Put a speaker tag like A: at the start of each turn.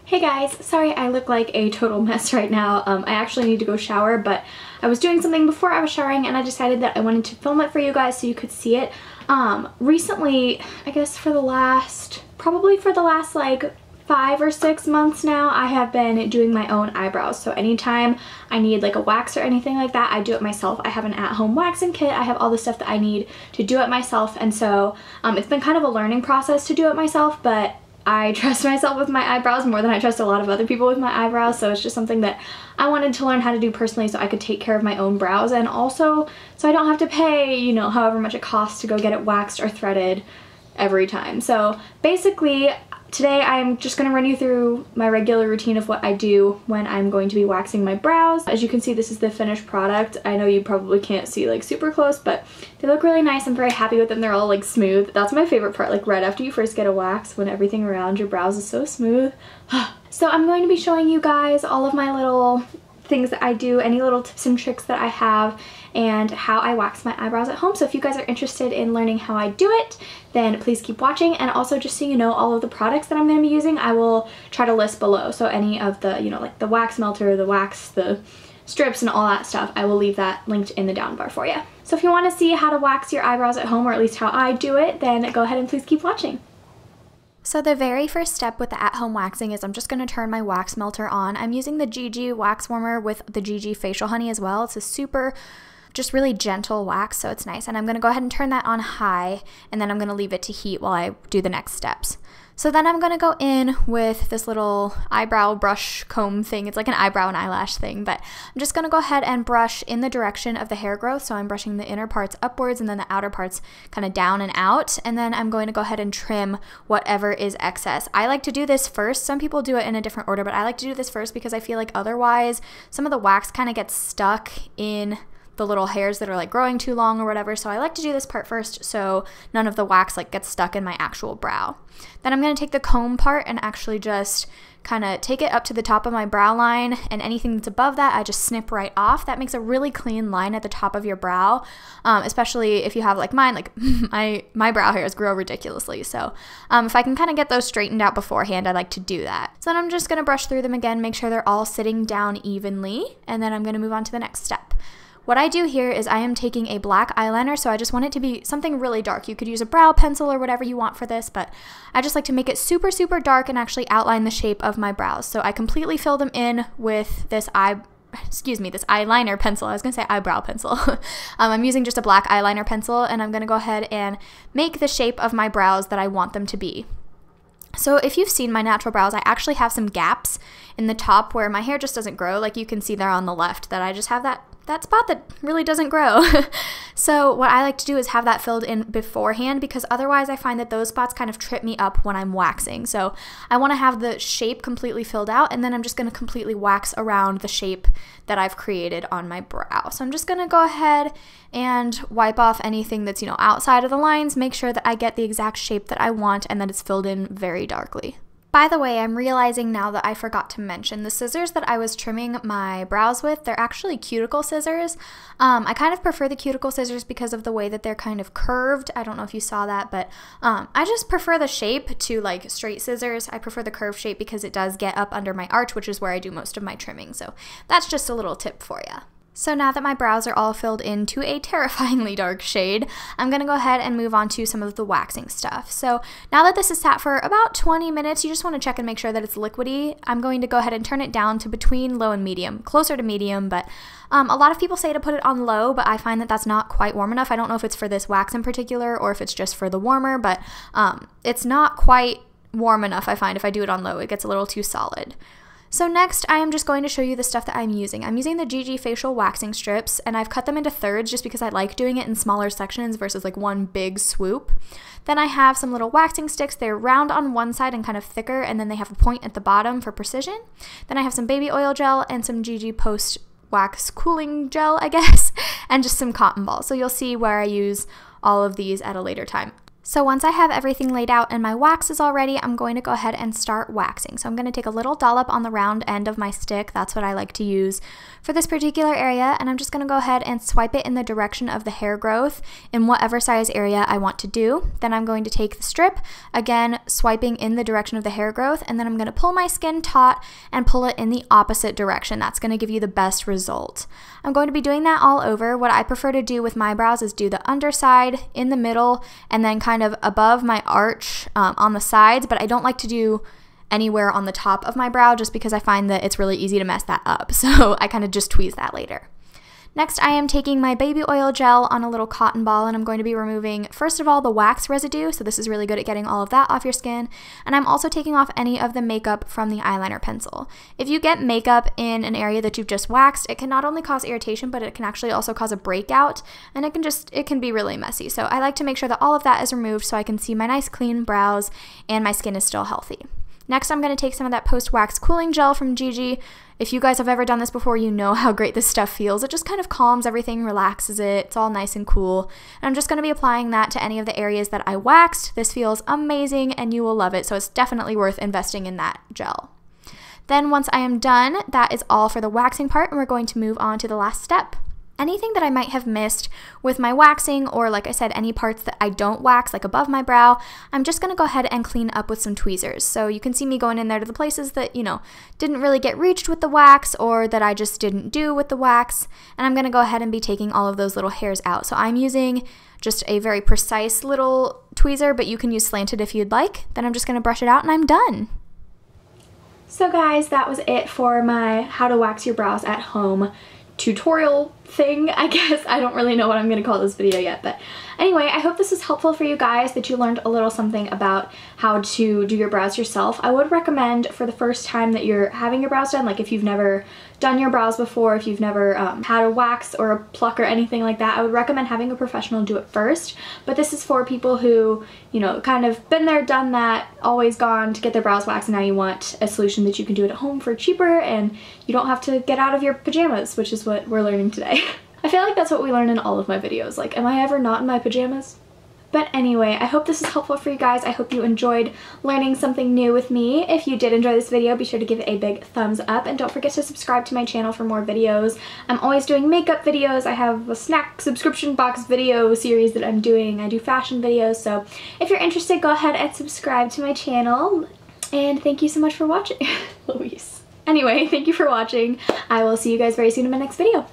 A: Hey guys, sorry I look like a total mess right now. I actually need to go shower, but I was doing something before I was showering and I decided that I wanted to film it for you guys so you could see it. Recently, I guess probably for the last like 5 or 6 months now, I have been doing my own eyebrows. So anytime I need like a wax or anything like that, I do it myself. I have an at-home waxing kit. I have all the stuff that I need to do it myself. And so it's been kind of a learning process to do it myself, but I trust myself with my eyebrows more than I trust a lot of other people with my eyebrows, so it's just something that I wanted to learn how to do personally so I could take care of my own brows, and also so I don't have to pay, you know, however much it costs to go get it waxed or threaded every time. So basically, today I'm just going to run you through my regular routine of what I do when I'm going to be waxing my brows. As you can see, this is the finished product. I know you probably can't see like super close, but they look really nice. I'm very happy with them. They're all like smooth. That's my favorite part, like right after you first get a wax, when everything around your brows is so smooth. So I'm going to be showing you guys all of my little things that I do, any little tips and tricks that I have, and how I wax my eyebrows at home. So if you guys are interested in learning how I do it, then please keep watching. And also, just so you know, all of the products that I'm going to be using, I will try to list below. So any of the, you know, like the wax melter, the wax, the strips, and all that stuff, I will leave that linked in the down bar for you. So if you want to see how to wax your eyebrows at home, or at least how I do it, then go ahead and please keep watching. So the very first step with the at-home waxing is I'm just going to turn my wax melter on. I'm using the GG wax warmer with the GG facial honey as well. It's a super, just really gentle wax, so it's nice. And I'm going to go ahead and turn that on high, and then I'm going to leave it to heat while I do the next steps. So then I'm going to go in with this little eyebrow brush comb thing. It's like an eyebrow and eyelash thing, but I'm just going to go ahead and brush in the direction of the hair growth. So I'm brushing the inner parts upwards and then the outer parts kind of down and out. And then I'm going to go ahead and trim whatever is excess. I like to do this first. Some people do it in a different order, but I like to do this first because I feel like otherwise some of the wax kind of gets stuck in the little hairs that are like growing too long or whatever. So I like to do this part first so none of the wax like gets stuck in my actual brow. Then I'm going to take the comb part and actually just kind of take it up to the top of my brow line, and anything that's above that I just snip right off. That makes a really clean line at the top of your brow, especially if you have like mine, like my brow hairs grow ridiculously. So if I can kind of get those straightened out beforehand, I like to do that. So then I'm just going to brush through them again, make sure they're all sitting down evenly, and then I'm going to move on to the next step. What I do here is I am taking a black eyeliner, so I just want it to be something really dark. You could use a brow pencil or whatever you want for this, but I just like to make it super, super dark and actually outline the shape of my brows. So I completely fill them in with this eyeliner pencil. I was going to say eyebrow pencil. I'm using just a black eyeliner pencil, and I'm going to go ahead and make the shape of my brows that I want them to be. So if you've seen my natural brows, I actually have some gaps in the top where my hair just doesn't grow. Like you can see there on the left that I just have that spot that really doesn't grow. So what I like to do is have that filled in beforehand, because otherwise I find that those spots kind of trip me up when I'm waxing. So I want to have the shape completely filled out, and then I'm just going to completely wax around the shape that I've created on my brow. So I'm just going to go ahead and wipe off anything that's, you know, outside of the lines, make sure that I get the exact shape that I want and that it's filled in very darkly. By the way, I'm realizing now that I forgot to mention the scissors that I was trimming my brows with, they're actually cuticle scissors. I kind of prefer the cuticle scissors because of the way that they're kind of curved. I don't know if you saw that, but I just prefer the shape to like straight scissors. I prefer the curved shape because it does get up under my arch, which is where I do most of my trimming. So that's just a little tip for you. So now that my brows are all filled into a terrifyingly dark shade, I'm going to go ahead and move on to some of the waxing stuff. So now that this is sat for about 20 minutes, you just want to check and make sure that it's liquidy. I'm going to go ahead and turn it down to between low and medium, closer to medium, but a lot of people say to put it on low, but I find that that's not quite warm enough. I don't know if it's for this wax in particular or if it's just for the warmer, but it's not quite warm enough, I find. If I do it on low, it gets a little too solid. So next, I am just going to show you the stuff that I'm using. I'm using the GG facial waxing strips, and I've cut them into thirds just because I like doing it in smaller sections versus like one big swoop. Then I have some little waxing sticks. They're round on one side and kind of thicker, and then they have a point at the bottom for precision. Then I have some baby oil gel and some GG post wax cooling gel, I guess, and just some cotton balls. So you'll see where I use all of these at a later time. So once I have everything laid out and my wax is all ready, I'm going to go ahead and start waxing. So I'm going to take a little dollop on the round end of my stick. That's what I like to use for this particular area. And I'm just going to go ahead and swipe it in the direction of the hair growth in whatever size area I want to do. Then I'm going to take the strip, again, swiping in the direction of the hair growth. And then I'm going to pull my skin taut and pull it in the opposite direction. That's going to give you the best result. I'm going to be doing that all over. What I prefer to do with my brows is do the underside, in the middle, and then kind of above my arch on the sides, but I don't like to do anywhere on the top of my brow just because I find that it's really easy to mess that up. So I kind of just tweeze that later. Next, I am taking my baby oil gel on a little cotton ball, and I'm going to be removing, first of all, the wax residue. So this is really good at getting all of that off your skin. And I'm also taking off any of the makeup from the eyeliner pencil. If you get makeup in an area that you've just waxed, it can not only cause irritation, but it can actually also cause a breakout, and it can be really messy. So I like to make sure that all of that is removed so I can see my nice clean brows and my skin is still healthy. Next, I'm going to take some of that post-wax cooling gel from Gigi. If you guys have ever done this before, you know how great this stuff feels. It just kind of calms everything, relaxes it. It's all nice and cool. And I'm just going to be applying that to any of the areas that I waxed. This feels amazing and you will love it, so it's definitely worth investing in that gel. Then once I am done, that is all for the waxing part, and we're going to move on to the last step. Anything that I might have missed with my waxing, or like I said, any parts that I don't wax, like above my brow, I'm just going to go ahead and clean up with some tweezers. So you can see me going in there to the places that, didn't really get reached with the wax, or that I just didn't do with the wax, and I'm going to go ahead and be taking all of those little hairs out. So I'm using just a very precise little tweezer, but you can use slanted if you'd like. Then I'm just going to brush it out and I'm done. So guys, that was it for my how to wax your brows at home tutorial thing, I guess. I don't really know what I'm going to call this video yet, but anyway, I hope this is helpful for you guys, that you learned a little something about how to do your brows yourself. I would recommend, for the first time that you're having your brows done, like if you've never done your brows before, if you've never had a wax or a pluck or anything like that, I would recommend having a professional do it first. But this is for people who, kind of been there, done that, always gone to get their brows waxed, and now you want a solution that you can do it at home for cheaper and you don't have to get out of your pajamas, which is what we're learning today. I feel like that's what we learn in all of my videos. Like, am I ever not in my pajamas? But anyway, I hope this is helpful for you guys. I hope you enjoyed learning something new with me. If you did enjoy this video, be sure to give it a big thumbs up, and don't forget to subscribe to my channel for more videos. I'm always doing makeup videos. I have a snack subscription box video series that I'm doing. I do fashion videos, so if you're interested, go ahead and subscribe to my channel. And thank you so much for watching. Louise. Anyway, thank you for watching. I will see you guys very soon in my next video.